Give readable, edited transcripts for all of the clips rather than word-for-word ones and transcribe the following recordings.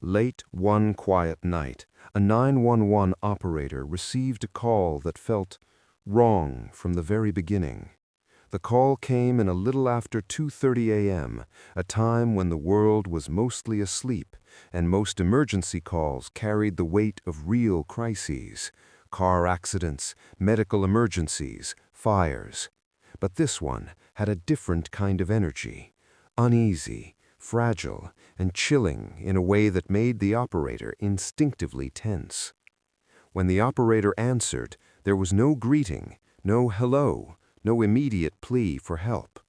Late one quiet night, a 911 operator received a call that felt wrong from the very beginning. The call came in a little after 2:30 a.m., a time when the world was mostly asleep, and most emergency calls carried the weight of real crises: car accidents, medical emergencies, fires. But this one had a different kind of energy, uneasy, fragile, and chilling in a way that made the operator instinctively tense. When the operator answered, there was no greeting, no hello, no immediate plea for help.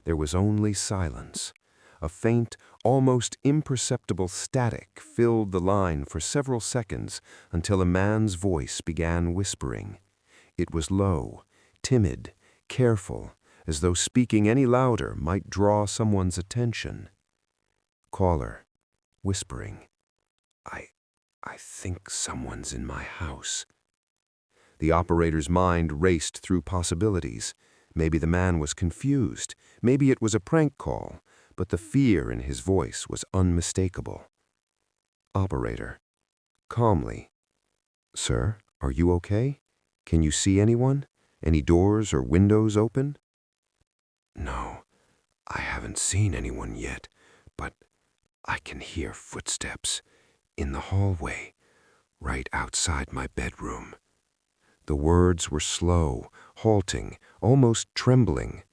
There was only silence. A faint, almost imperceptible static filled the line for several seconds until a man's voice began whispering. It was low, timid, careful, as though speaking any louder might draw someone's attention. Caller, whispering, I think someone's in my house. The operator's mind raced through possibilities. Maybe the man was confused. Maybe it was a prank call, but the fear in his voice was unmistakable. Operator, calmly, Sir, are you okay? Can you see anyone? Any doors or windows open? No, I haven't seen anyone yet, but I can hear footsteps in the hallway, right outside my bedroom. The words were slow, halting, almost trembling.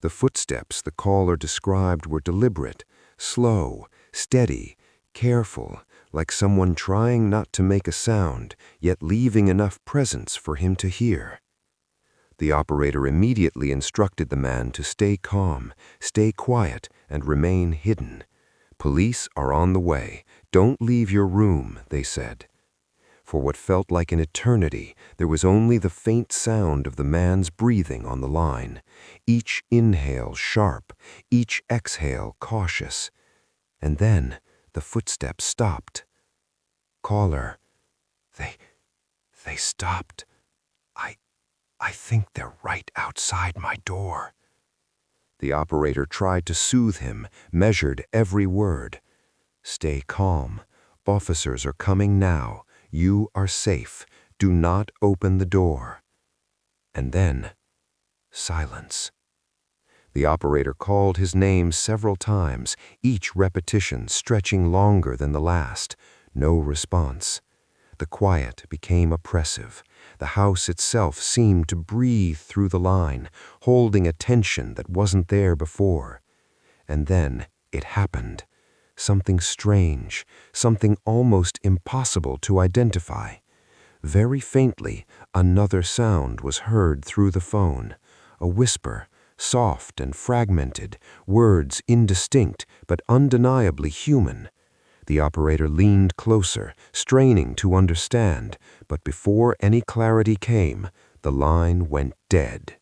The footsteps the caller described were deliberate, slow, steady, careful, like someone trying not to make a sound, yet leaving enough presence for him to hear. The operator immediately instructed the man to stay calm, stay quiet, and remain hidden. Police are on the way. Don't leave your room, they said. For what felt like an eternity, there was only the faint sound of the man's breathing on the line, each inhale sharp, each exhale cautious. And then the footsteps stopped. Caller, they stopped. I think they're right outside my door. The operator tried to soothe him, measured every word. Stay calm. Officers are coming now. You are safe. Do not open the door. And then, silence. The operator called his name several times, each repetition stretching longer than the last. No response. The quiet became oppressive. The house itself seemed to breathe through the line, holding a tension that wasn't there before. And then it happened. Something strange, something almost impossible to identify. Very faintly, another sound was heard through the phone. A whisper, soft and fragmented, words indistinct but undeniably human. The operator leaned closer, straining to understand, but before any clarity came, the line went dead.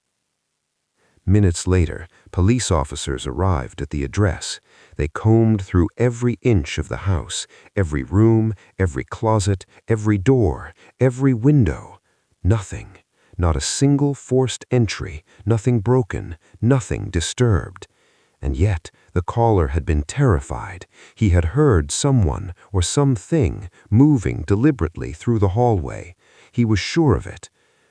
Minutes later, police officers arrived at the address. They combed through every inch of the house, every room, every closet, every door, every window. Nothing, not a single forced entry, nothing broken, nothing disturbed. And yet, the caller had been terrified. He had heard someone or something moving deliberately through the hallway. He was sure of it.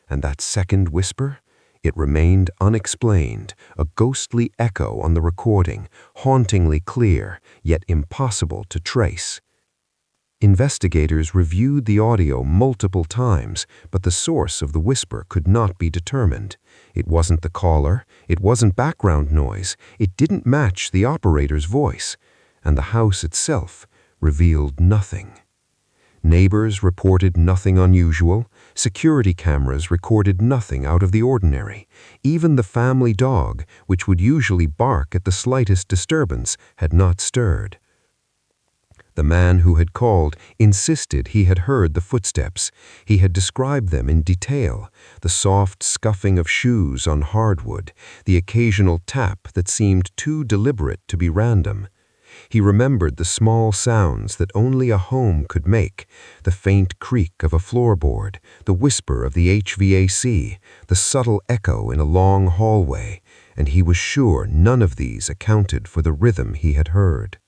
And that second whisper? It remained unexplained, a ghostly echo on the recording, hauntingly clear, yet impossible to trace. Investigators reviewed the audio multiple times, but the source of the whisper could not be determined. It wasn't the caller, it wasn't background noise, it didn't match the operator's voice, and the house itself revealed nothing. Neighbors reported nothing unusual. Security cameras recorded nothing out of the ordinary. Even the family dog, which would usually bark at the slightest disturbance, had not stirred. The man who had called insisted he had heard the footsteps. He had described them in detail: the soft scuffing of shoes on hardwood, the occasional tap that seemed too deliberate to be random. He remembered the small sounds that only a home could make, the faint creak of a floorboard, the whisper of the HVAC, the subtle echo in a long hallway, and he was sure none of these accounted for the rhythm he had heard.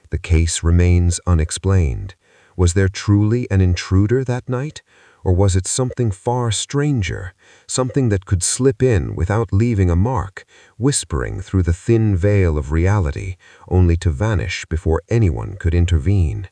The case remains unexplained. Was there truly an intruder that night? Or was it something far stranger, something that could slip in without leaving a mark, whispering through the thin veil of reality, only to vanish before anyone could intervene?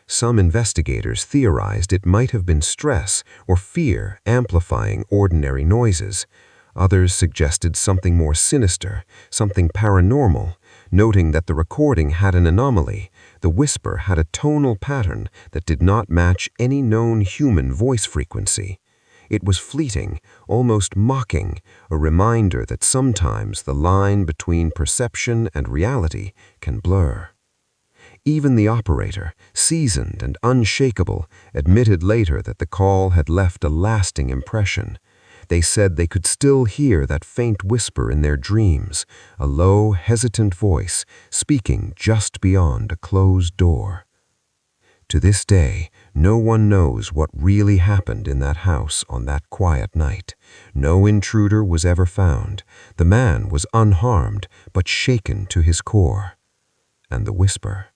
Some investigators theorized it might have been stress or fear amplifying ordinary noises. Others suggested something more sinister, something paranormal, noting that the recording had an anomaly. The whisper had a tonal pattern that did not match any known human voice frequency. It was fleeting, almost mocking, a reminder that sometimes the line between perception and reality can blur. Even the operator, seasoned and unshakable, admitted later that the call had left a lasting impression. They said they could still hear that faint whisper in their dreams, a low, hesitant voice speaking just beyond a closed door. To this day, no one knows what really happened in that house on that quiet night. No intruder was ever found. The man was unharmed, but shaken to his core. And the whisper?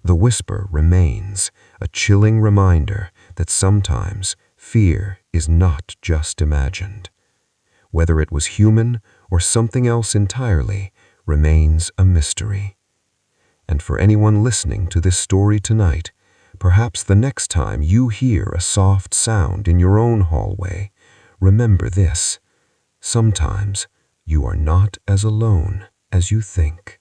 The whisper remains, a chilling reminder that sometimes fear is not just imagined. Whether it was human or something else entirely remains a mystery. And for anyone listening to this story tonight, perhaps the next time you hear a soft sound in your own hallway, remember this: sometimes you are not as alone as you think.